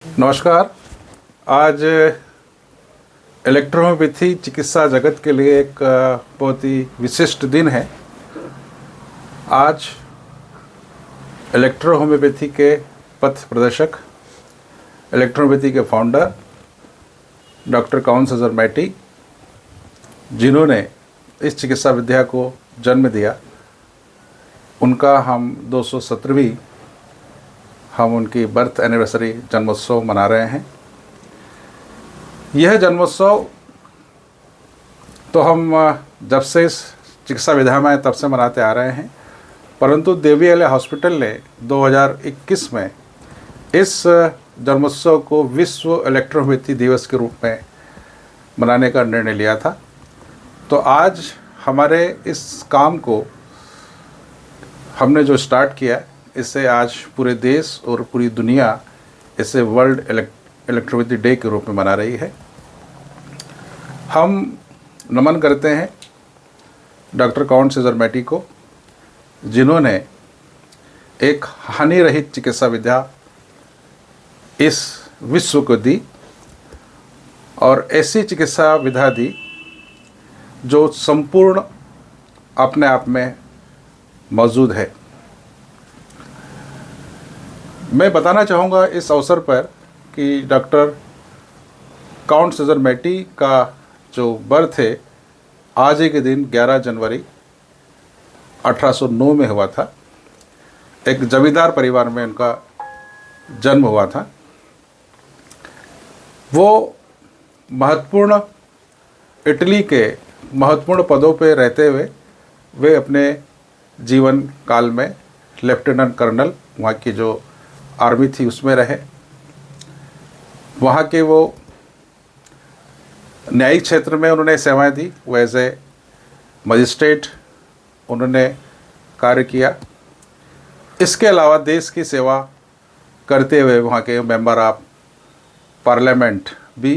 नमस्कार। आज इलेक्ट्रोहोम्योपैथी चिकित्सा जगत के लिए एक बहुत ही विशिष्ट दिन है। आज इलेक्ट्रोहोम्योपैथी के पथ प्रदर्शक, इलेक्ट्रोहोम्योपैथी के फाउंडर डॉक्टर काउन सेजर मैटी, जिन्होंने इस चिकित्सा विद्या को जन्म दिया, उनका हम 217वीं हम उनकी बर्थ एनिवर्सरी जन्मोत्सव मना रहे हैं। यह जन्मोत्सव तो हम जब से इस चिकित्सा विधा में तब से मनाते आ रहे हैं, परंतु देवी अय्या हॉस्पिटल ने 2021 में इस जन्मोत्सव को विश्व इलेक्ट्रोहोम्योपैथी दिवस के रूप में मनाने का निर्णय लिया था। तो आज हमारे इस काम को हमने जो स्टार्ट किया, इसे आज पूरे देश और पूरी दुनिया इसे वर्ल्ड इलेक्ट्रोहोम्योपैथी डे के रूप में मना रही है। हम नमन करते हैं डॉक्टर काउन सेजर मैटी को, जिन्होंने एक हानि रहित चिकित्सा विद्या इस विश्व को दी और ऐसी चिकित्सा विधा दी जो संपूर्ण अपने आप में मौजूद है। मैं बताना चाहूँगा इस अवसर पर कि डॉक्टर काउन सेजर मैटी का जो बर्थ है आज ही के दिन 11 जनवरी 1809 में हुआ था। एक जमींदार परिवार में उनका जन्म हुआ था। वो महत्वपूर्ण इटली के महत्वपूर्ण पदों पर रहते हुए वे अपने जीवन काल में लेफ्टिनेंट कर्नल, वहाँ की जो आर्मी थी उसमें रहे। वहाँ के वो न्यायिक क्षेत्र में उन्होंने सेवाएं दी। वो एज ए मजिस्ट्रेट उन्होंने कार्य किया। इसके अलावा देश की सेवा करते हुए वहाँ के मेंबर ऑफ पार्लियामेंट भी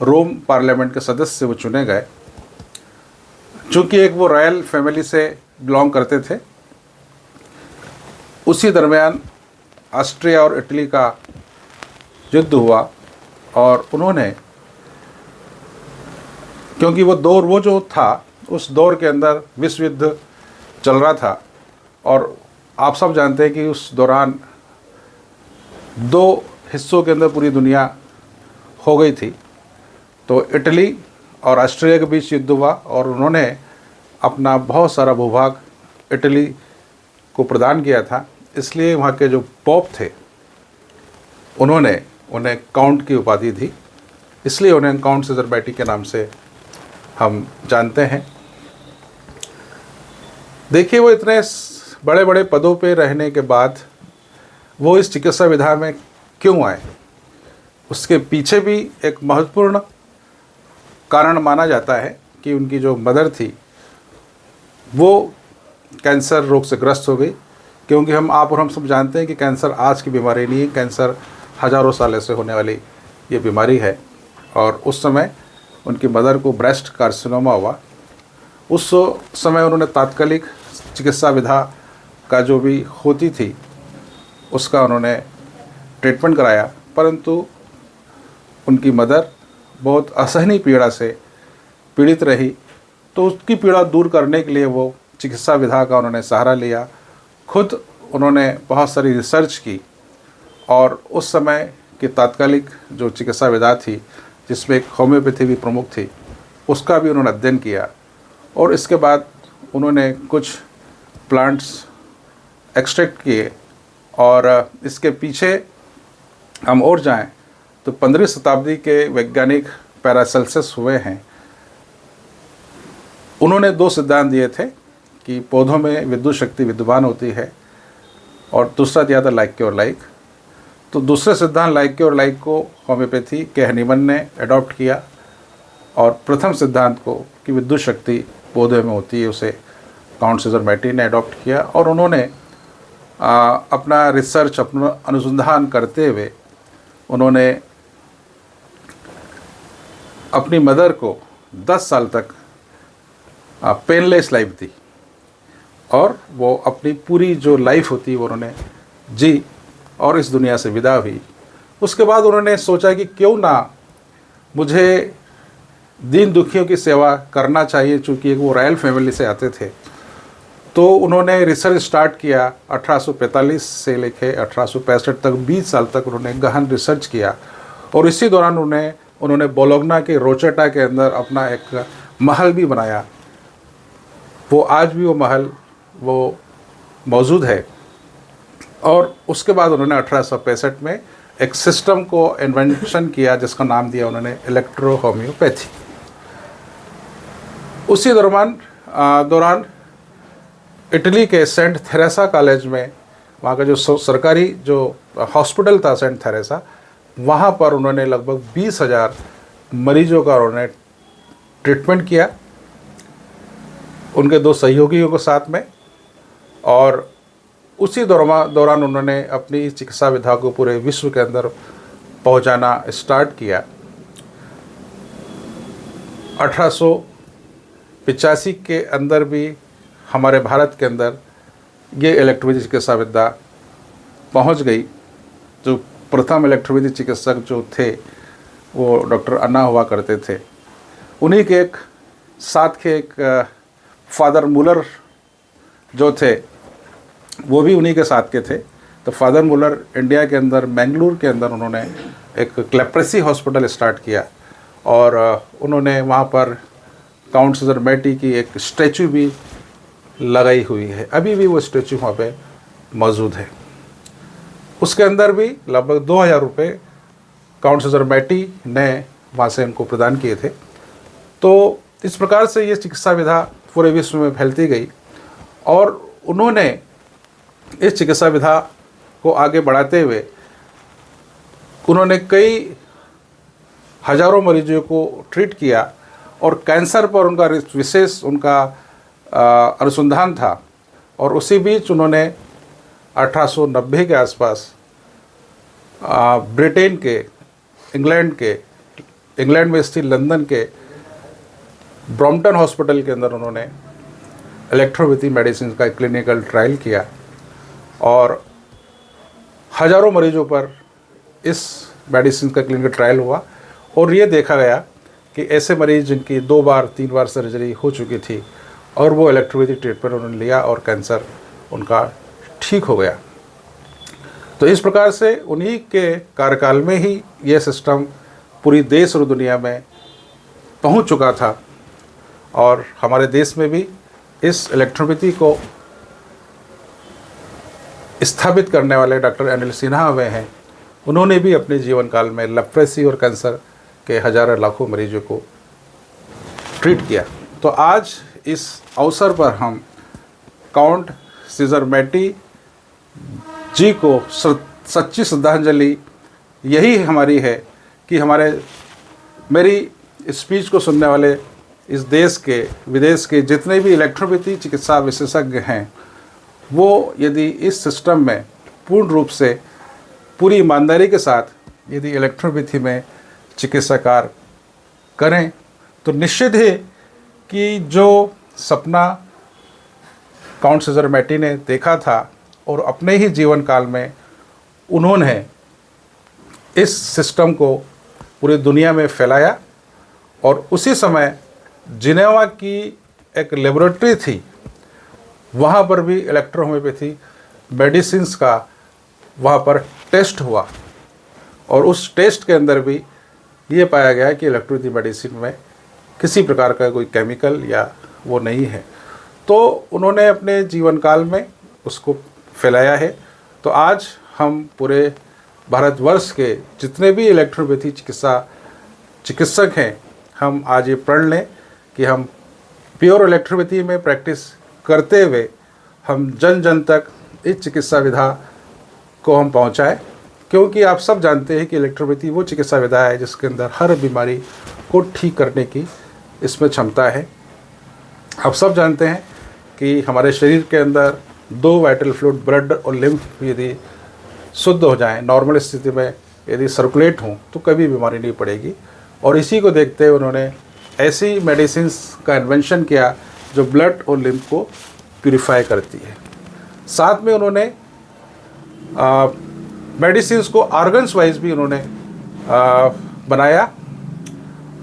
रोम पार्लियामेंट के सदस्य वो चुने गए। चूँकि एक वो रॉयल फैमिली से बिलोंग करते थे, उसी दरमियान ऑस्ट्रिया और इटली का युद्ध हुआ और उन्होंने, क्योंकि वो जो था उस दौर के अंदर विश्व युद्ध चल रहा था और आप सब जानते हैं कि उस दौरान दो हिस्सों के अंदर पूरी दुनिया हो गई थी। तो इटली और ऑस्ट्रिया के बीच युद्ध हुआ और उन्होंने अपना बहुत सारा भूभाग इटली को प्रदान किया था। इसलिए वहाँ के जो पोप थे उन्होंने उन्हें काउंट की उपाधि दी, इसलिए उन्हें काउन सेजर मैटी के नाम से हम जानते हैं। देखिए, वो इतने बड़े बड़े पदों पे रहने के बाद वो इस चिकित्सा विधा में क्यों आए, उसके पीछे भी एक महत्वपूर्ण कारण माना जाता है कि उनकी जो मदर थी वो कैंसर रोग से ग्रस्त हो गई। क्योंकि हम सब जानते हैं कि कैंसर आज की बीमारी नहीं है, कैंसर हज़ारों साल से होने वाली ये बीमारी है। और उस समय उनकी मदर को ब्रेस्ट कार्सिनोमा हुआ। उस समय उन्होंने तात्कालिक चिकित्सा विधा का जो भी होती थी उसका उन्होंने ट्रीटमेंट कराया, परंतु उनकी मदर बहुत असहनीय पीड़ा से पीड़ित रही। तो उसकी पीड़ा दूर करने के लिए वो चिकित्सा विधा का उन्होंने सहारा लिया। खुद उन्होंने बहुत सारी रिसर्च की और उस समय की तात्कालिक जो चिकित्सा विधा थी, जिसमें एक होम्योपैथी भी प्रमुख थी, उसका भी उन्होंने अध्ययन किया। और इसके बाद उन्होंने कुछ प्लांट्स एक्सट्रैक्ट किए और इसके पीछे हम और जाएं तो 15वीं शताब्दी के वैज्ञानिक पैरासेल्सस हुए हैं। उन्होंने दो सिद्धांत दिए थे कि पौधों में विद्युत शक्ति विद्यमान होती है और दूसरा दिया था लाइक्य और लाइक। तो दूसरे सिद्धांत लाइक्य और लाइक को होम्योपैथी के हनीमन ने अडॉप्ट किया और प्रथम सिद्धांत को कि विद्युत शक्ति पौधे में होती है उसे काउन सेजर मैटी ने अडॉप्ट किया। और उन्होंने अपना रिसर्च, अपना अनुसंधान करते हुए उन्होंने अपनी मदर को 10 साल तक पेनलेस लाइफ दी और वो अपनी पूरी जो लाइफ होती है वो उन्होंने जी और इस दुनिया से विदा हुई। उसके बाद उन्होंने सोचा कि क्यों ना मुझे दीन दुखियों की सेवा करना चाहिए, चूँकि वो रॉयल फैमिली से आते थे। तो उन्होंने रिसर्च स्टार्ट किया। 1845 से लेके 1865 तक 20 साल तक उन्होंने गहन रिसर्च किया, और इसी दौरान उन्होंने बोलोग्ना के रोचेटा के अंदर अपना एक महल भी बनाया। वो आज भी वो महल वो मौजूद है। और उसके बाद उन्होंने 1865 में एक सिस्टम को इन्वेंशन किया जिसका नाम दिया उन्होंने इलेक्ट्रो होम्योपैथी। उसी दौरान इटली के सेंट थेरेसा कॉलेज में, वहाँ का जो सरकारी जो हॉस्पिटल था सेंट थेरेसा, वहाँ पर उन्होंने लगभग 20,000 मरीजों का उन्होंने ट्रीटमेंट किया उनके 2 सहयोगियों के साथ में। और उसी दौरान उन्होंने अपनी इस चिकित्सा विधा को पूरे विश्व के अंदर पहुंचाना स्टार्ट किया। 1885 के अंदर भी हमारे भारत के अंदर ये इलेक्ट्रोपैथी चिकित्सा विधा पहुंच गई। जो प्रथम इलेक्ट्रोपैथी चिकित्सक जो थे वो डॉक्टर अन्ना हुआ करते थे। उन्हीं के साथ के एक फादर मुलर जो थे वो भी उन्हीं के साथ के थे। तो फादर मुलर इंडिया के अंदर मैंगलोर के अंदर उन्होंने एक लेप्रेसी हॉस्पिटल स्टार्ट किया, और उन्होंने वहाँ पर काउंट सीजर मैटी की एक स्टैचू भी लगाई हुई है। अभी भी वो स्टैचू वहाँ पे मौजूद है। उसके अंदर भी लगभग 2,000 रुपये काउंट सीजर मैटी ने वहाँ से उनको प्रदान किए थे। तो इस प्रकार से ये चिकित्सा विधा पूरे विश्व में फैलती गई, और उन्होंने इस चिकित्सा विधा को आगे बढ़ाते हुए उन्होंने कई हजारों मरीजों को ट्रीट किया, और कैंसर पर उनका विशेष उनका अनुसंधान था। और उसी बीच उन्होंने 1890 के आसपास ब्रिटेन के इंग्लैंड में स्थित लंदन के ब्रॉम्पटन हॉस्पिटल के अंदर उन्होंने इलेक्ट्रोपैथी मेडिसिन का क्लिनिकल ट्रायल किया, और हजारों मरीजों पर इस मेडिसिन का क्लिनिकल ट्रायल हुआ। और ये देखा गया कि ऐसे मरीज जिनकी 2 बार 3 बार सर्जरी हो चुकी थी और वो इलेक्ट्रोपैथी ट्रीटमेंट उन्होंने लिया और कैंसर उनका ठीक हो गया। तो इस प्रकार से उन्हीं के कार्यकाल में ही ये सिस्टम पूरी देश और दुनिया में पहुंच चुका था, और हमारे देश में भी इस इलेक्ट्रोपैथी को स्थापित करने वाले डॉक्टर अनिल सिन्हा हुए हैं। उन्होंने भी अपने जीवन काल में लेप्रेसी और कैंसर के हजारों लाखों मरीजों को ट्रीट किया। तो आज इस अवसर पर हम काउंट सीजर मैटी जी को सच्ची श्रद्धांजलि यही हमारी है कि मेरी स्पीच को सुनने वाले इस देश के विदेश के जितने भी इलेक्ट्रोपैथी चिकित्सा विशेषज्ञ हैं, वो यदि इस सिस्टम में पूर्ण रूप से पूरी ईमानदारी के साथ यदि इलेक्ट्रोपैथी में चिकित्सा कार्य करें, तो निश्चित है कि जो सपना काउंट सीजर मैटी ने देखा था और अपने ही जीवन काल में उन्होंने इस सिस्टम को पूरी दुनिया में फैलाया, और उसी समय जिनेवा की एक लेबोरेटरी थी, वहाँ पर भी इलेक्ट्रो होम्योपैथी मेडिसिन्स का वहाँ पर टेस्ट हुआ, और उस टेस्ट के अंदर भी ये पाया गया कि इलेक्ट्रोपैथी मेडिसिन में किसी प्रकार का कोई केमिकल या वो नहीं है। तो उन्होंने अपने जीवन काल में उसको फैलाया है। तो आज हम पूरे भारतवर्ष के जितने भी इलेक्ट्रोपैथी चिकित्सक हैं, हम आज ये प्रण लें कि हम प्योर इलेक्ट्रोपैथी में प्रैक्टिस करते हुए हम जन जन तक इस चिकित्सा विधा को हम पहुंचाएं, क्योंकि आप सब जानते हैं कि इलेक्ट्रोपैथी वो चिकित्सा विधा है जिसके अंदर हर बीमारी को ठीक करने की इसमें क्षमता है। आप सब जानते हैं कि हमारे शरीर के अंदर 2 वाइटल फ्लूइड ब्लड और लिम्फ यदि शुद्ध हो जाएं, नॉर्मल स्थिति में यदि सर्कुलेट हों, तो कभी बीमारी नहीं पड़ेगी। और इसी को देखते हुए उन्होंने ऐसी मेडिसिन्स का इन्वेंशन किया जो ब्लड और लिम्फ को प्यूरिफाई करती है। साथ में उन्होंने मेडिसिन्स को ऑर्गन्स वाइज भी उन्होंने बनाया।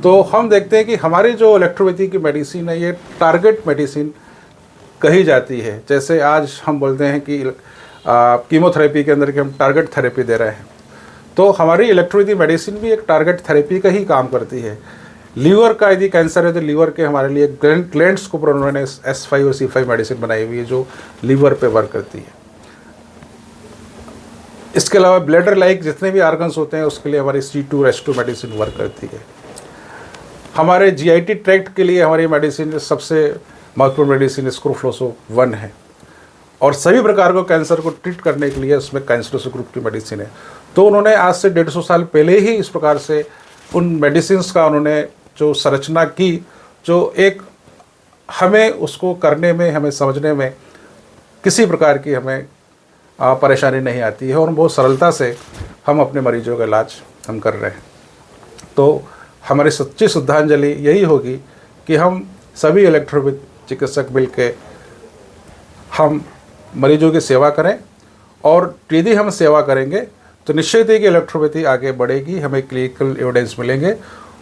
तो हम देखते हैं कि हमारी जो इलेक्ट्रोपैथी की मेडिसिन है ये टारगेट मेडिसिन कही जाती है। जैसे आज हम बोलते हैं कि कीमोथेरेपी के अंदर कि हम टारगेट थेरेपी दे रहे हैं, तो हमारी इलेक्ट्रोपैथी मेडिसिन भी एक टारगेट थेरेपी का ही काम करती है। लीवर का यदि कैंसर है तो लीवर के हमारे लिए ग्लैंड्स को पर उन्होंने S5 और C5 मेडिसिन बनाई हुई है जो लीवर पे वर्क करती है। इसके अलावा ब्लैडर लाइक जितने भी ऑर्गन्स होते हैं उसके लिए हमारी C2 और H2 मेडिसिन वर्क करती है। हमारे GIT ट्रैक्ट के लिए हमारी मेडिसिन सबसे महत्वपूर्ण मेडिसिन स्क्रोफ्लोसो-1 है, और सभी प्रकार को कैंसर को ट्रीट करने के लिए उसमें कैंसरोसो ग्रुप की मेडिसिन है। तो उन्होंने आज से 150 साल पहले ही इस प्रकार से उन मेडिसिन का उन्होंने जो संरचना की, जो एक हमें उसको करने में, हमें समझने में किसी प्रकार की हमें परेशानी नहीं आती है, और बहुत सरलता से हम अपने मरीजों का इलाज हम कर रहे हैं। तो हमारी सच्ची श्रद्धांजलि यही होगी कि हम सभी इलेक्ट्रोपैथी चिकित्सक मिलकर हम मरीजों की सेवा करें, और यदि हम सेवा करेंगे तो निश्चित ही कि इलेक्ट्रोपैथी आगे बढ़ेगी, हमें क्लिनिकल एविडेंस मिलेंगे,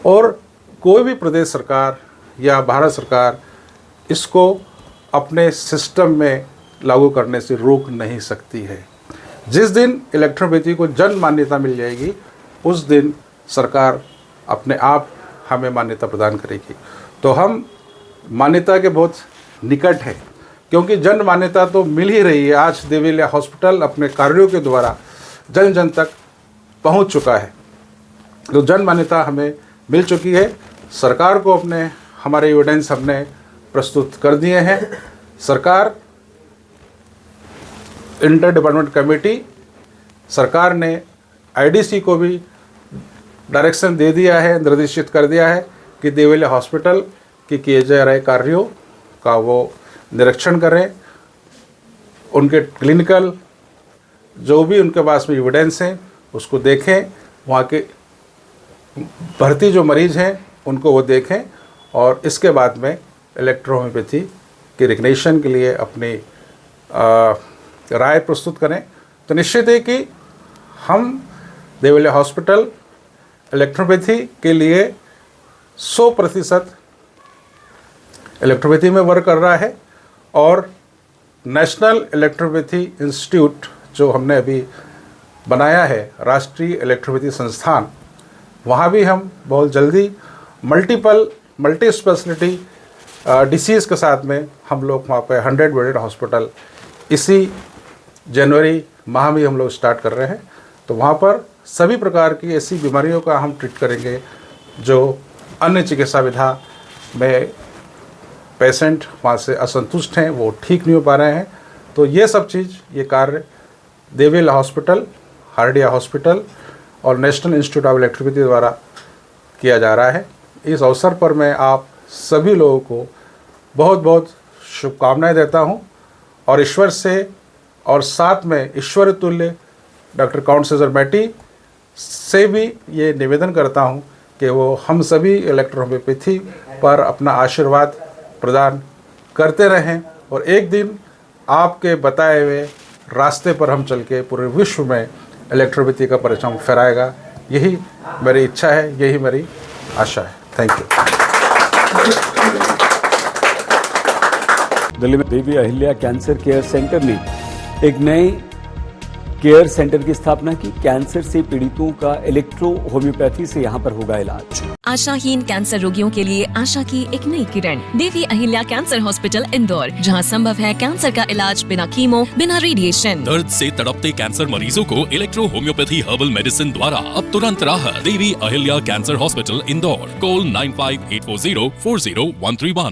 और कोई भी प्रदेश सरकार या भारत सरकार इसको अपने सिस्टम में लागू करने से रोक नहीं सकती है। जिस दिन इलेक्ट्रोपैथी को जन मान्यता मिल जाएगी उस दिन सरकार अपने आप हमें मान्यता प्रदान करेगी। तो हम मान्यता के बहुत निकट है, क्योंकि जन मान्यता तो मिल ही रही है। आज देवीलाल हॉस्पिटल अपने कार्यों के द्वारा जन जन तक पहुंच चुका है, तो जन मान्यता हमें मिल चुकी है। सरकार को अपने हमारे एविडेंस हमने प्रस्तुत कर दिए हैं। सरकार इंटर डिपार्टमेंट कमेटी, सरकार ने IDC को भी डायरेक्शन दे दिया है, निर्देशित कर दिया है कि देवीलाल हॉस्पिटल के किए जा रहे कार्यों का वो निरीक्षण करें, उनके क्लिनिकल जो भी उनके पास में एविडेंस हैं उसको देखें, वहाँ के भर्ती जो मरीज़ हैं उनको वो देखें, और इसके बाद में इलेक्ट्रोहोम्योपैथी के रिकग्निशन के लिए अपनी राय प्रस्तुत करें। तो निश्चित है कि हम देवीलाल हॉस्पिटल इलेक्ट्रोपैथी के लिए 100% इलेक्ट्रोपैथी में वर्क कर रहा है, और नेशनल इलेक्ट्रोपैथी इंस्टीट्यूट जो हमने अभी बनाया है, राष्ट्रीय इलेक्ट्रोपैथी संस्थान, वहाँ भी हम बहुत जल्दी मल्टी स्पेशलिटी डिसीज़ के साथ में हम लोग वहाँ पे 100 बेडेड हॉस्पिटल इसी जनवरी माह में हम लोग स्टार्ट कर रहे हैं। तो वहाँ पर सभी प्रकार की ऐसी बीमारियों का हम ट्रीट करेंगे जो अन्य चिकित्सा विधा में पेशेंट वहाँ से असंतुष्ट हैं, वो ठीक नहीं हो पा रहे हैं। तो ये सब चीज़, ये कार्य देवीलाल हॉस्पिटल, हार्डिया हॉस्पिटल और नेशनल इंस्टीट्यूट ऑफ इलेक्ट्रोपैथी द्वारा किया जा रहा है। इस अवसर पर मैं आप सभी लोगों को बहुत बहुत शुभकामनाएं देता हूं, और ईश्वर से, और साथ में ईश्वर तुल्य डॉक्टर काउंट सेजर मैटी से भी ये निवेदन करता हूं कि वो हम सभी इलेक्ट्रोहोम्योपैथी पर अपना आशीर्वाद प्रदान करते रहें, और एक दिन आपके बताए हुए रास्ते पर हम चल के पूरे विश्व में इलेक्ट्रोपैथी का परचम फहराएगा। यही मेरी इच्छा है, यही मेरी आशा है। Thank you. दिल्ली में Devi Ahilya cancer care centre ने एक नए केयर सेंटर की स्थापना की। कैंसर से पीड़ितों का इलेक्ट्रो होम्योपैथी से यहां पर होगा इलाज। आशाहीन कैंसर रोगियों के लिए आशा की एक नई किरण, देवी अहिल्या कैंसर हॉस्पिटल इंदौर, जहां संभव है कैंसर का इलाज बिना कीमो, बिना रेडिएशन। दर्द से तड़पते कैंसर मरीजों को इलेक्ट्रो होम्योपैथी हर्बल मेडिसिन द्वारा अब तुरंत राहत। Devi Ahilya cancer hospital Indore, call 9584040131।